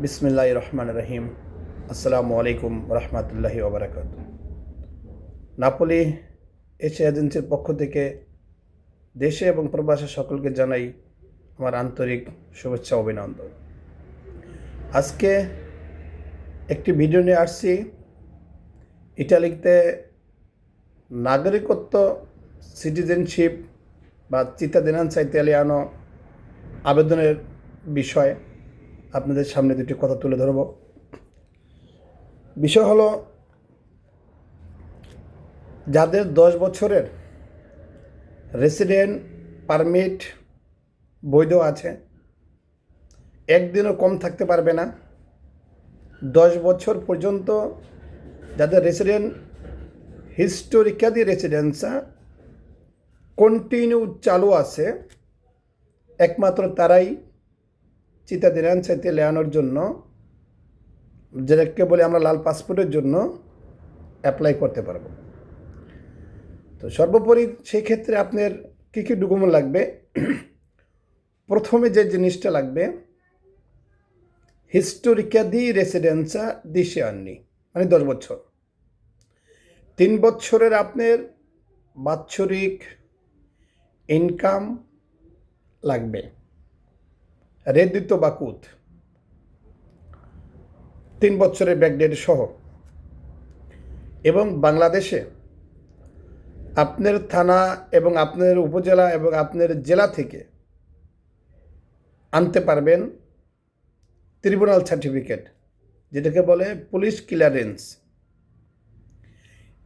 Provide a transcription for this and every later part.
বিসমিল্লাহির রহমানির রহিম। আসসালামু আলাইকুম রহমতুল্লাহি ওবরাকাত। নাপোলি এশিয়া এজেন্সির পক্ষ থেকে দেশে এবং প্রবাসে সকলকে জানাই আমার আন্তরিক শুভেচ্ছা অভিনন্দন। আজকে একটি ভিডিও নিয়ে আসছি ইটালিতে নাগরিকত্ব সিটিজেনশিপ বা চিত্তাদিনান্সা ইতালিয়ানো আবেদনের বিষয়ে আপনাদের সামনে দুটি কথা তুলে ধরব। বিষয় হলো, যাদের 10 বছরের রেসিডেন্ট পারমিট বৈধ আছে, একদিনও কম থাকতে পারবে না। 10 বছর পর্যন্ত যাদের রেসিডেন্ট হিস্টোরিকা দি রেসিডেন্সা কন্টিনিউ চালু আছে, একমাত্র তারাই চিত্তাদিনান্সা ইতালিয়ানোর জন্য, যেটাকে বলে আমরা লাল পাসপোর্টের জন্য অ্যাপ্লাই করতে পারবো। তো সর্বোপরি সেই ক্ষেত্রে আপনার কী কী ডকুমেন্ট লাগবে? প্রথমে যে জিনিসটা লাগবে, হিস্টোরিকা দি রেসিডেন্সা দি আননি, মানে 10 বছর। 3 বছরের আপনার বাৎসরিক ইনকাম লাগবে, রেদিতো বাকুত 3 বছরের ব্যাকডেট সহ। এবং বাংলাদেশে আপনার থানা এবং আপনার উপজেলা এবং আপনার জেলা থেকে আনতে পারবেন ট্রিব্যুনাল সার্টিফিকেট, যেটাকে বলে পুলিশ ক্লিয়ারেন্স।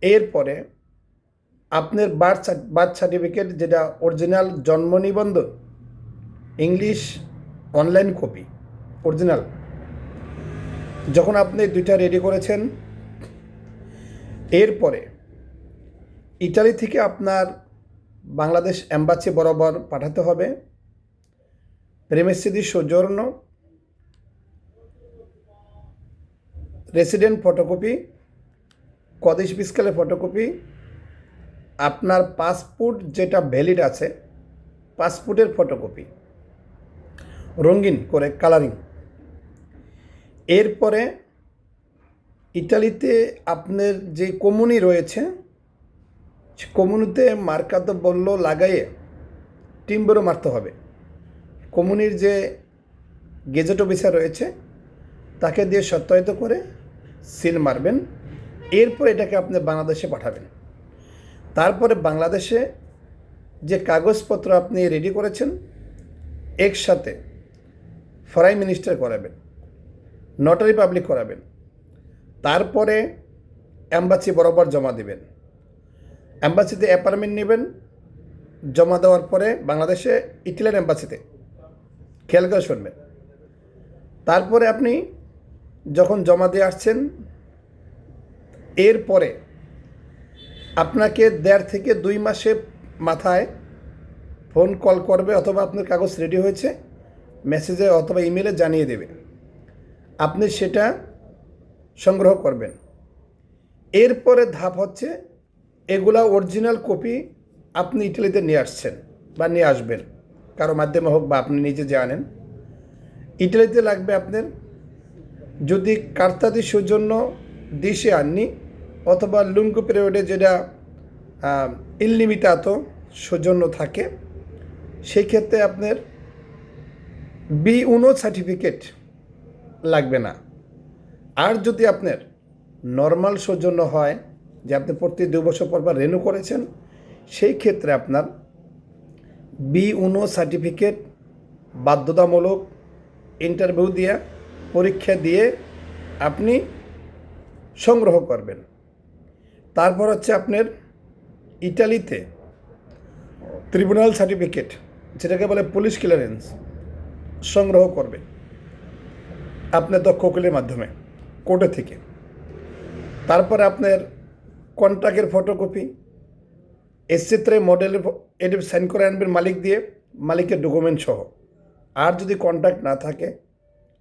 এরপরে আপনার বার্থ সার্টিফিকেট, যেটা অরিজিনাল জন্ম নিবন্ধন, ইংলিশ অনলাইন কপি অরিজিনাল। যখন আপনি দুইটা রেডি করেছেন, এরপরে ইটালি থেকে আপনার বাংলাদেশ এম্বাসি বরাবর পাঠাতে হবে প্রেমেসি দি সোজোর্নো, রেসিডেন্ট ফটোকপি, কদিশ ফিসকালের ফটোকপি, আপনার পাসপোর্ট যেটা ভ্যালিড আছে পাসপোর্টের ফটোকপি রঙিন করে কালারিং। এরপরে ইটালিতে আপনার যে কমিউনি রয়েছে, কমিউনিতে মার্কাতো বললো লাগাইয়ে টিম্বরও মারতে হবে। কমিউনির যে গেজেট অফিসার রয়েছে তাকে দিয়ে সত্যায়িত করে সিল মারবেন। এরপর এটাকে আপনি বাংলাদেশে পাঠাবেন। তারপরে বাংলাদেশে যে কাগজপত্র আপনি রেডি করেছেন একসাথে ফরেন মিনিস্টার করাবেন, নটারি পাবলিক করাবেন, তারপরে অ্যাম্বাসি বরাবর জমা দেবেন। অ্যাম্বাসিতে অ্যাপয়েন্টমেন্ট নেবেন, জমা দেওয়ার পরে বাংলাদেশে ইটালিয়ান অ্যাম্বাসিতে খেয়াল করে শুনবেন। তারপরে আপনি যখন জমা দিয়ে আসছেন, এরপরে আপনাকে 1.5 থেকে 2 মাসে মাথায় ফোন কল করবে, অথবা আপনার কাগজ রেডি হয়েছে মেসেজে অথবা ইমেলে জানিয়ে দেবে। আপনি সেটা সংগ্রহ করবেন। এরপরে ধাপ হচ্ছে, এগুলা অরিজিনাল কপি আপনি ইটালিতে নিয়ে আসছেন বা নিয়ে আসবেন, কারো মাধ্যমে হোক বা আপনি নিজে যে আনেন। ইটালিতে লাগবে আপনার, যদি কার্তা দি সৌজন্য দিশে আননি অথবা লুঙ্গু পিরিয়ডে যেটা ইনলিমিটাতো সৌজন্য থাকে, সেই ক্ষেত্রে আপনার B1 সার্টিফিকেট লাগবে না। আর যদি আপনার নর্মাল সৌজন্য হয়, যে আপনি প্রতি 2 বছর পর রেনু করেছেন, সেই ক্ষেত্রে আপনার B1 সার্টিফিকেট বাধ্যতামূলক ইন্টারভিউ দিয়ে পরীক্ষা দিয়ে আপনি সংগ্রহ করবেন। তারপর হচ্ছে আপনার ইটালিতে ট্রিব্যুনাল সার্টিফিকেট, যেটাকে বলে পুলিশ ক্লিয়ারেন্স, সংগ্রহ করবে আপনার দক্ষ উকিলের মাধ্যমে কোর্টে থেকে। তারপরে আপনার কন্ট্রাক্টের ফটোকপি, এসচিত্রে মডেলের এটি সাইন করে আনবেন মালিক দিয়ে, মালিকের ডকুমেন্ট সহ। আর যদি কন্ট্রাক্ট না থাকে,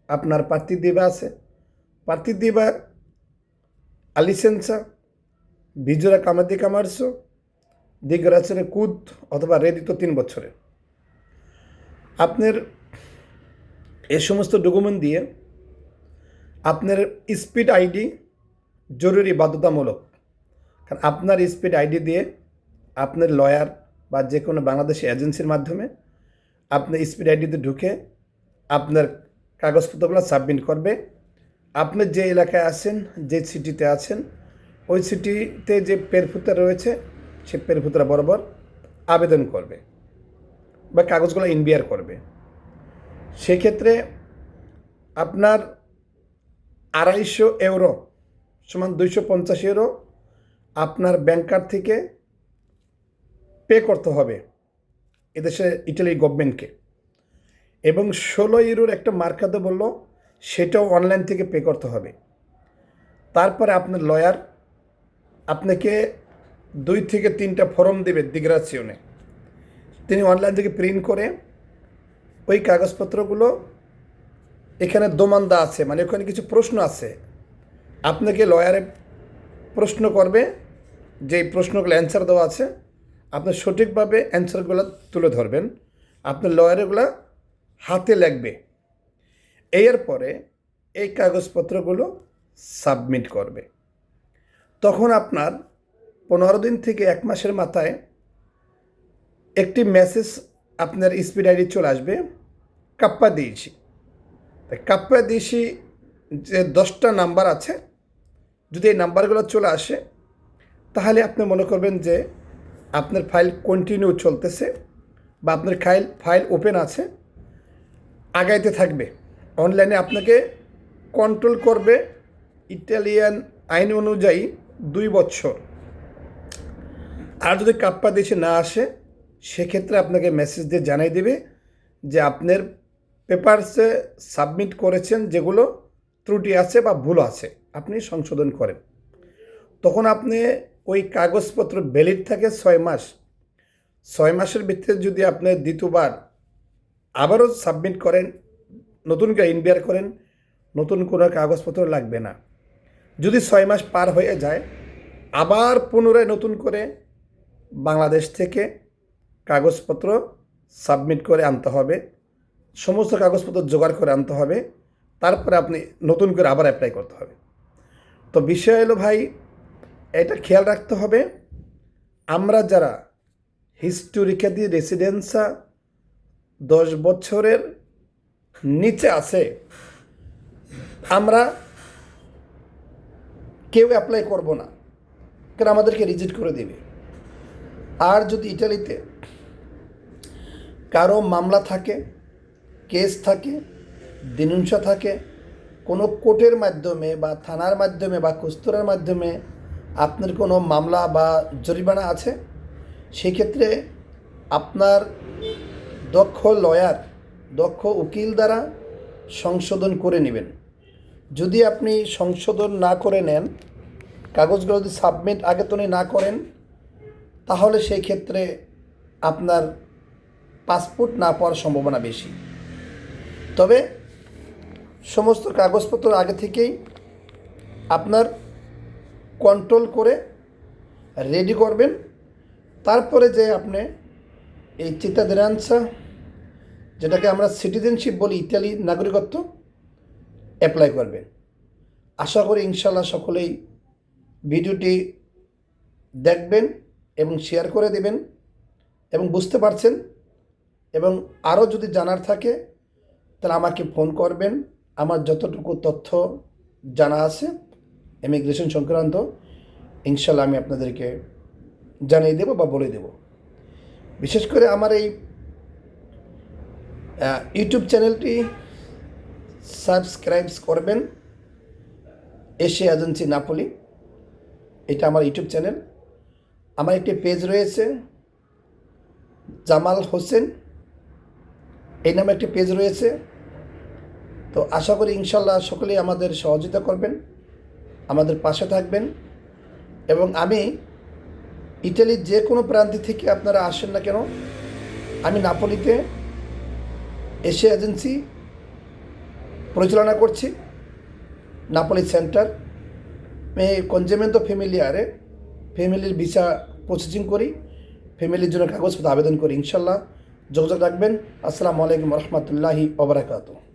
আপনার পার্টি দিবা আছে, পার্টি দিবা আলিসেন্সা ভিজুরা কামাদি কামারসো দি গ্রাচের কুদ অথবা রেদিত 3 বছরের। আপনার এই সমস্ত ডকুমেন্ট দিয়ে আপনার স্পিড আইডি জরুরি বাধ্যতামূলক, কারণ আপনার স্পিড আইডি দিয়ে আপনার লয়ার বা যে কোনো বাংলাদেশি এজেন্সির মাধ্যমে আপনি স্পিড আইডিতে ঢুকে আপনার কাগজপত্রগুলো সাবমিট করবে। আপনি যে এলাকায় আছেন, যে সিটিতে আছেন, ওই সিটিতে যে পেরফুতা রয়েছে সে পেরফুতরা বরাবর আবেদন করবে বা কাগজগুলো ইনবিয়ার করবে। সেক্ষেত্রে আপনার 250 ইউরো সমান 250 ইউরো আপনার ব্যাংক কার্ড থেকে পে করতে হবে এদেশে ইটালি গভর্নমেন্টকে, এবং 16 ইউরোর একটা মার্কাতে বললো সেটাও অনলাইন থেকে পে করতে হবে। তারপরে আপনার লয়ার আপনাকে 2 থেকে 3টা ফর্ম দেবে দিগ্রাসিওনে, তিনি অনলাইন থেকে প্রিন্ট করে ওই কাগজপত্রগুলো এখানে দোমান্দা আছে, মানে ওখানে কিছু প্রশ্ন আছে, আপনাকে লয়ারে প্রশ্ন করবে, যেই প্রশ্নগুলো অ্যান্সার দেওয়া আছে আপনি সঠিকভাবে অ্যান্সারগুলো তুলে ধরবেন, আপনার লয়ারগুলো হাতে লাগবে। এরপরে এই কাগজপত্রগুলো সাবমিট করবে। তখন আপনার 15 দিন থেকে 1 মাসের মাথায় একটি মেসেজ আপনার স্পিড আইডি চলে আসবে, কাপ্পা দিয়েছি। তাই কাপ্পা দিয়েছি যে 10টা নাম্বার আছে, যদি এই নাম্বারগুলো চলে আসে তাহলে আপনি মনে করবেন যে আপনার ফাইল কন্টিনিউ চলতেছে বা আপনার ফাইল ওপেন আছে, আগাইতে থাকবে। অনলাইনে আপনাকে কন্ট্রোল করবে ইটালিয়ান আইন অনুযায়ী 2 বছর। আর যদি কাপ্পা দেশে না আসে সেক্ষেত্রে আপনাকে মেসেজ দিয়ে জানাই দেবে যে আপনার পেপারসে সাবমিট করেছেন যেগুলো ত্রুটি আছে বা ভুল আছে, আপনি সংশোধন করেন। তখন আপনি ওই কাগজপত্র ভ্যালিড থাকে 6 মাস। 6 মাসের ভিতরে যদি আপনি দ্বিতীয়বার আবারও সাবমিট করেন, নতুন করে ইনবিয়ার করেন, নতুন কোনো কাগজপত্র লাগবে না। যদি 6 মাস পার হয়ে যায় আবার পুনরায় নতুন করে বাংলাদেশ থেকে কাগজপত্র সাবমিট করে আনতে হবে, সমস্ত কাগজপত্র জোগাড় করে আনতে হবে, তারপরে আপনি নতুন করে আবার অ্যাপ্লাই করতে হবে। তো বিষয় হলো ভাই, এটা খেয়াল রাখতে হবে, আমরা যারা হিস্টোরিক্যালি রেসিডেন্সা 10 বছরের নিচে আছে আমরা কেউ অ্যাপ্লাই করব না, কারণ আমাদেরকে রিজেক্ট করে দেবে। আর যদি ইটালিতে কারো মামলা থাকে, কেস থাকে, ডিনুন্সা থাকে, কোনো কোর্টের মাধ্যমে বা থানার মাধ্যমে বা কুস্তরার মাধ্যমে আপনার কোনো মামলা বা জরিমানা আছে, সেক্ষেত্রে আপনার দক্ষ লয়ার, দক্ষ উকিল দ্বারা সংশোধন করে নেবেন। যদি আপনি সংশোধন না করে নেন, কাগজগুলো যদি সাবমিট আগে তো না করেন, তাহলে সেই ক্ষেত্রে আপনার পাসপোর্ট না পাওয়ার সম্ভাবনা বেশি। তবে সমস্ত কাগজপত্র আগে থেকেই আপনার কন্ট্রোল করে রেডি করবেন, তারপরে যে আপনি এই চিত্তাদিনান্সা, যেটাকে আমরা সিটিজেনশিপ বলি, ইতালি নাগরিকত্ব অ্যাপ্লাই করবেন। আশা করি ইনশাল্লাহ সকলেই ভিডিওটি দেখবেন এবং শেয়ার করে দেবেন এবং বুঝতে পারছেন, এবং আরও যদি জানার থাকে তাহলে আমাকে ফোন করবেন। আমার যতটুকু তথ্য জানা আছে ইমিগ্রেশন সংক্রান্ত, ইনশাল্লাহ আমি আপনাদেরকে জানিয়ে দেব বা বলে দেব। বিশেষ করে আমার এই ইউটিউব চ্যানেলটি সাবস্ক্রাইব করবেন, এশিয়া এজেন্সি নাপোলি, এটা আমার ইউটিউব চ্যানেল। আমার একটি পেজ রয়েছে জামাল হোসেন, এই নামে একটি পেজ রয়েছে। তো আশা করি ইনশাল্লাহ সকলেই আমাদের সহযোগিতা করবেন, আমাদের পাশে থাকবেন। এবং আমি ইটালির যে কোনো প্রান্তি থেকে আপনারা আসেন না কেন, আমি নাপোলিতে এশিয়া এজেন্সি পরিচালনা করছি, নাপোলি সেন্টার। আমি কনজেমেন্টো ফ্যামিলিয়ারে ফ্যামিলির ভিসা প্রসেসিং করি, ফ্যামিলির জন্য কাগজপত্র আবেদন করি। ইনশাল্লাহ যোগাযোগ রাখবেন। আসসালামু আলাইকুম রহমতুল্লাহি ওয়া বারাকাতুহু।